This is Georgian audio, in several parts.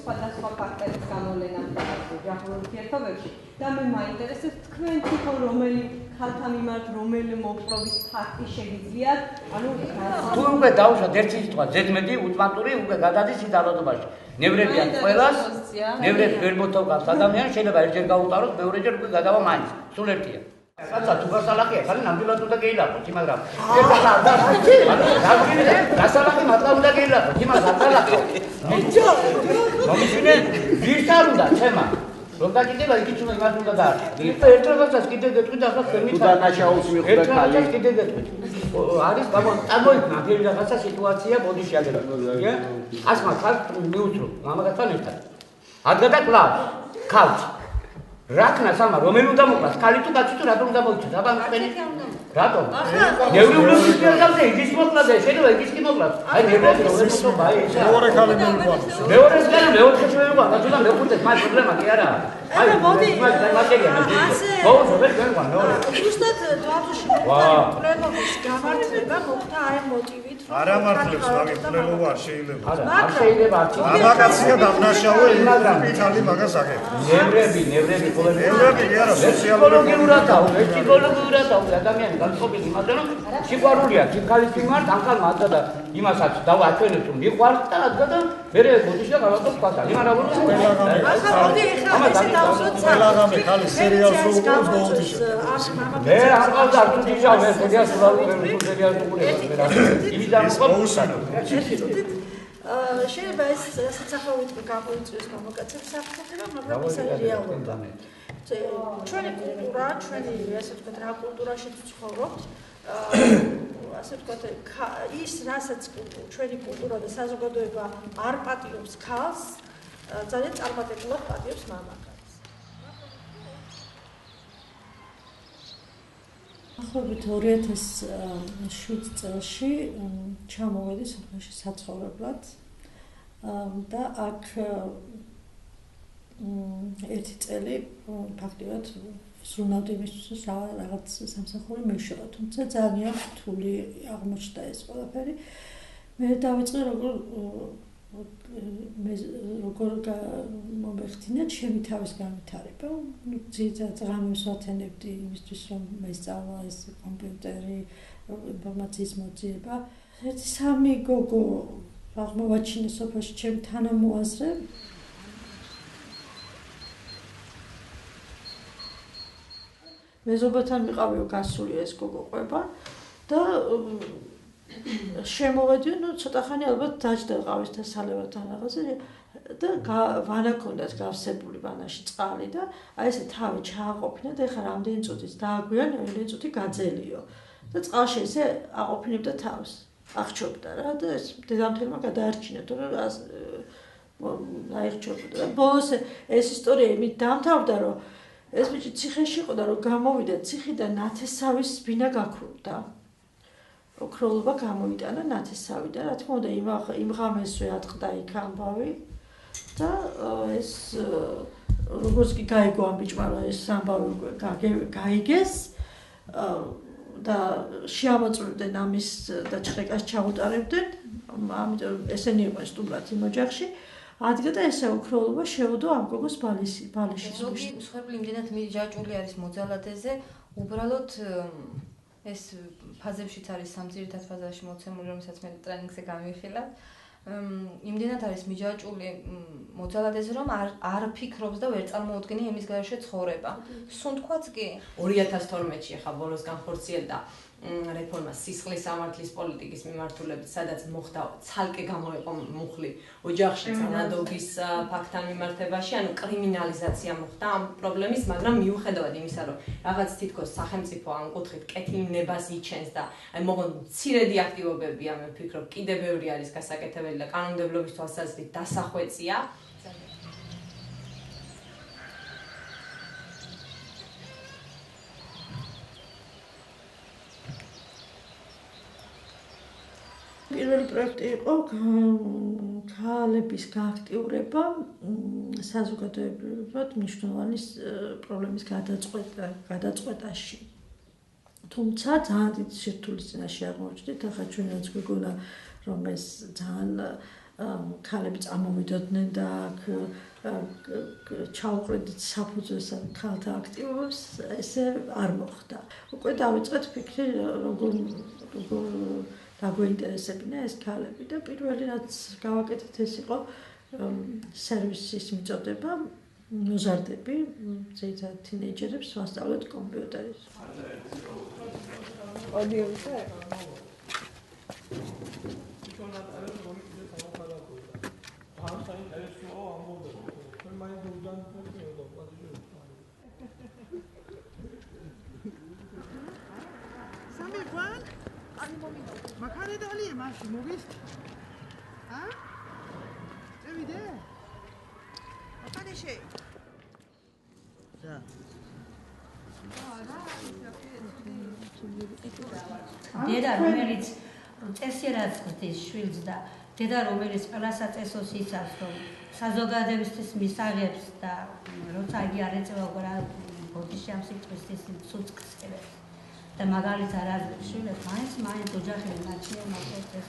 სხვადასხვა ფაქტების გამოვლენა ოჯახურ ურთიერთობებში და მე მაინტერესებს თქვენ თვითონ რომელი ხალხთა მიმართ რომელი მოპყრობის ფაქტი შეგიძლიათ ანუ თუ უკვე დავუშვათ ერთი სიტყვა ზედმეტი ულტიმატური უკვე გადადის იდალოდობაში ნევრებიან ყველას ნევრებს ვერ მოთხოვს ადამიანი შეიძლება ერთჯერ გაუტაროს მეორეჯერ უკვე გადავა მაინც სულ ერთია რაცა თუ გასალახია ხალი ნამდვილად უნდა გეილახოთ მაგრამ გასალახი მათგან უნდა გეილახოთ იმას აკალახო მომიშინე ვირთარ უნდა ცემა რომ დაკიდება იქით უნდა იმას უნდა დაარჩა ერთადერთაც კიდე გეტყვი და ახლა ხემით დანაშაულს მიხვდა ხალი კიდე გეტყვი არის გამოიქნა ფერი რაღაცა სიტუაცია ბოდიში აგერია ასმა ხალ მიუთრო მამაკაცთან ერთად ადგა და კლავს ქალს რაკნა სამა რომელი უნდა მოკლას ქალი თუ კაცი თუ რატომ უნდა მოიჭრა აბა მწენი რატომ ნევრი უნდა მიწევდე ის მოკლას შეიძლება ის კი მოკლას აი ნევრები რომელი მოკლა ეს მეორე ქალი მოიყვანოს მეორე ქალი მეორე შეგვეყვანა თუ და მეხუთე მაგ პრობლემა კი არა აი მოდი ასე ბოლოს ვერ გვეყვანა მეორე უბრალოდ დავუშვი პრობლემების გამართლება მოხდა აი მოტივით არა მართლებს მაგ პრობლემა არ შეიძლება არ შეიძლება ამაკაცია დამნაშავე იტალი მაგას აკეთებს ნევრები ნევრები არა სოციოლოგიურადაა ფსიქოლოგიურადაა ადამიანი განწყობილი იმაზე რომ სიყვარულია ქალის მიმართ ამ ხალმა ადა და იმასაც დავაჩვენებს რომ მიყვარს და ადგა და მერე ბოდიში და გავაკეთებ ფასად იმან რა ვარ ახლა მოდი ახლა ესე დავუშვათ ყველაღამე ხალი სერიალს რო უყურებს გაუთიშე მე ახალ თუ დიჟა მე სერიალს იმიდან შეიძლება ეს სასწაულით გამოიწვიოს მამაკაცებს საფრთხე, მაგრამ ეს არის რეალობა. ჩვენი კულტურა, ჩვენი ასე ვთქვათ, რა კულტურაში ცხოვრობთ, ასე ვთქვათ, ის რასაც ჩვენი კულტურა და საზოგადოება არ პატიობს ქალს, ძალიან წარმატებულად პატიობს მამაკაცს. ახობით 2007 წელში ჩამოვედი სოფელში საცხოვრებლად და აქ ერთი წელი ფაქტიურად სრულნავდი იმისთვის რაღაც სამსახური მივშოლა, თუმცა ძალიან რთული აღმოჩნდა ეს ყველაფერი. მე დავიწყე როგორ მომეხთინა ჩემი თავის განვითარება. ძირითადად ღამეს ვათენებდი იმისთვის, რომ მესწავლა ეს კომპიუტერი, ინფორმაციის მოძიება. ერთი სამი გოგო აღმოვაჩინე სოფელში ჩემ თანამოაზრე. მეზობელთან მიყავიო გასული ეს გოგო ყვება და შემოვედი, ცოტა ხანი ალბათ დაჯდა ყავისთან სალებთან რაღაცა და ვანა ქონდათ გავსებული ვანაში წყალი და აი ესე თავი ჩააყოფნა და ეხლა რამდენი წუთიც დააგვიან, რამდენი წუთი გაძელიო და წყალში ესე აყოფნებდა თავს. აღჩობდა რა და ეს დედამთილმა გადაარჩინა, თორემ აიხჩობდა და ბოლოს ეს ისტორია იმით დამთავრდა, რომ ეს ბიჭი ციხეში იყო და რომ გამოვიდა ციხიდან ნათესავის ბინა გაქრობდა. ოქროლობა გამოიტანა ნათესავიდან, რა თქმა უნდა იმ ღამესვე ატყდა იქ ამბავი და ეს როგორც კი გაიგო ამ ბიჭმა რომ ეს ამბავი უკვე გაიგეს და შეამოწმებდნენ ამის და ჩხრეკას ჩაუტარებდნენ, ამიტომ ესენი იყვნენ სტუმრად იმ ოჯახში. ადგა და ესე ოქროლობა შეუდო ამ გოგოს ბალიში ზღვში. მსხვერპლი იმდენად მიჯაჭვული არის მოძალადეზე, უბრალოდ ეს ფაზებშიც არის სამძირითად ფაზაში მოცემული, რომელსაც მე ტრენინგზე გამიხილავ. იმდენად არის მიჯაჭვული მოძალადეზე, რომ არ ფიქრობს და ვერ წარმოუდგენია იმის გარეშე ცხოვრება. სუნთქვაც კი 2012-ში ახლა ბოლოს განხორციელდა რეფორმა სისხლის სამართლის პოლიტიკის მიმართულებით, სადაც მოხდა ცალკე გამოიყო მუხლი ოჯახში წანადობის ფაქტთან მიმართებაში, ანუ კრიმინალიზაცია მოხდა ამ პრობლემის, მაგრამ მიუხედავად იმისა, რომ რაღაც თითქოს სახელმწიფო ამ კუთხით კეთილნებას იჩენს და აი მოღონ მცირედი აქტივობებია, მე ვფიქრობ, კიდევ ბევრი არის გასაკეთებელი და კანონმდებლობის თვალსაზრისით დასახვეწია. პირველი პროექტი იყო ქალების გააქტიურება საზოგადოებრივად მნიშვნელოვანი პრობლემის გადაწყვეტაში. თუმცა ძალიან დიდი სირთულის წინაშე აღმოჩნდით, ახლა ჩვენ რაც გვიგონა რომ ეს ძალიან ქალები წამოვიდოდნენ და აქ ჩაუყრედით საფუძვეს ქალთა აქტივობას, ესე არ მოხდა. უკვე დავიწყეთ ფიქრი, როგორ დაგვეინტერესებინა ეს ქალები და პირველი რაც გავაკეთეთ ეს იყო სერვისის მიწოდება, მოზარდები, ზეითად თინეიჯერებს ვასწავლეთ კომპიუტერის. მაქარე დალიე მაშინ მოგის? ა? წევიდე? მაქარეში. და. დედა რომელიც წესიერად ხდის შვილს და დედა რომელიც ყველასა წესოს იცავს რომ საზოგადოებისთვის მისაღებს და როცა იგი არ ეწევა უკვე რა ბოდიში ამ სიტყვის ის ცუცკს წერებს და მაგალითად არ არის შვილებს მაინც ოჯახი მაჩნია მაგრამ ეს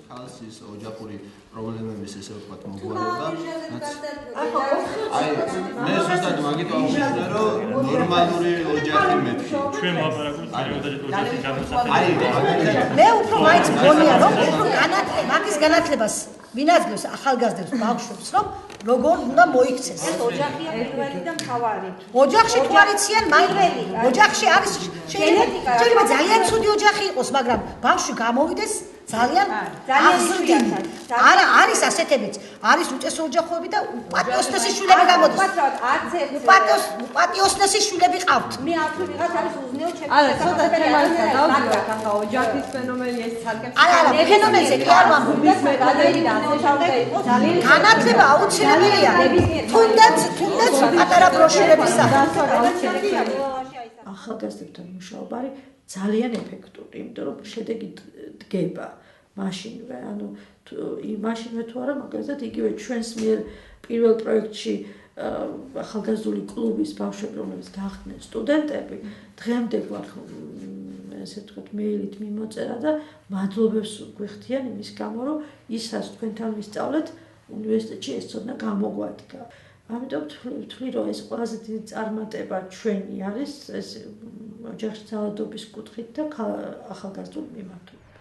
ქალს ის ოჯახური პრობლემების ესე ვთქვათ მოგვარება აი მე ზუსტად მაგით ვამბობ რომ ნორმალური ოჯახი მეთქი ჩვენ ვაპარაკობთ პერიოდულად ოჯახის გადასახადს აი მე უფრო მაინც მგონია რომ უფრო მაგის განათლებას ვინაძლევს ახალგაზრდებს ბავშვებს რომ როგორ უნდა მოიქცეს ოჯახია პირველი და მთავარი ოჯახში თუ არ იციან მაინველი ოჯახში არის შეიძლება ძალიან ცუდი ოჯახი იყოს მაგრამ ბავშვი გამოვიდეს ძალიან აღზრდილი არა არის ასეთებიც არის უწესო ოჯახები და უპატიოსნესი შვილები გამოდის უპატიოსნესი შვილები ყავთ მე აქვე ვიღაც არის უზნეო ჩემი არა ცოტა თემასთან დავდივართ ახლა ოჯახის ფენომენი ეს ცალკე არა ფენომენზე კი არ ვამბობ ძალიან განათლება აუცილებელია თუნდაც პატარა ბროშურების სახით ახალგაზრდებთან მუშაობა არის ძალიან ეფექტური იმიტომ რომ შედეგი დგება მაშინვე ანუ მაშინვე თუ არა მაგალითად იგივე ჩვენს მიერ პირველ პროექტში ახალგაზრდული კლუბის ბავშვები რომლებიც გახდნენ სტუდენტები დღემდე გვაქვს ესე ვთქვათ მეილით მიმოწერა და მადლობებს გვიხდიან იმის გამო რომ ის რაც თქვენთან ვისწავლეთ უნივერსიტეტში ეს ცოდნა გამოგვადგა ამიტომ ვთვლი რომ ეს ყველაზე დიდი წარმატება ჩვენი არის ეს ოჯახის ძალადობის კუთხით და ახალგაზრდული მიმართულებით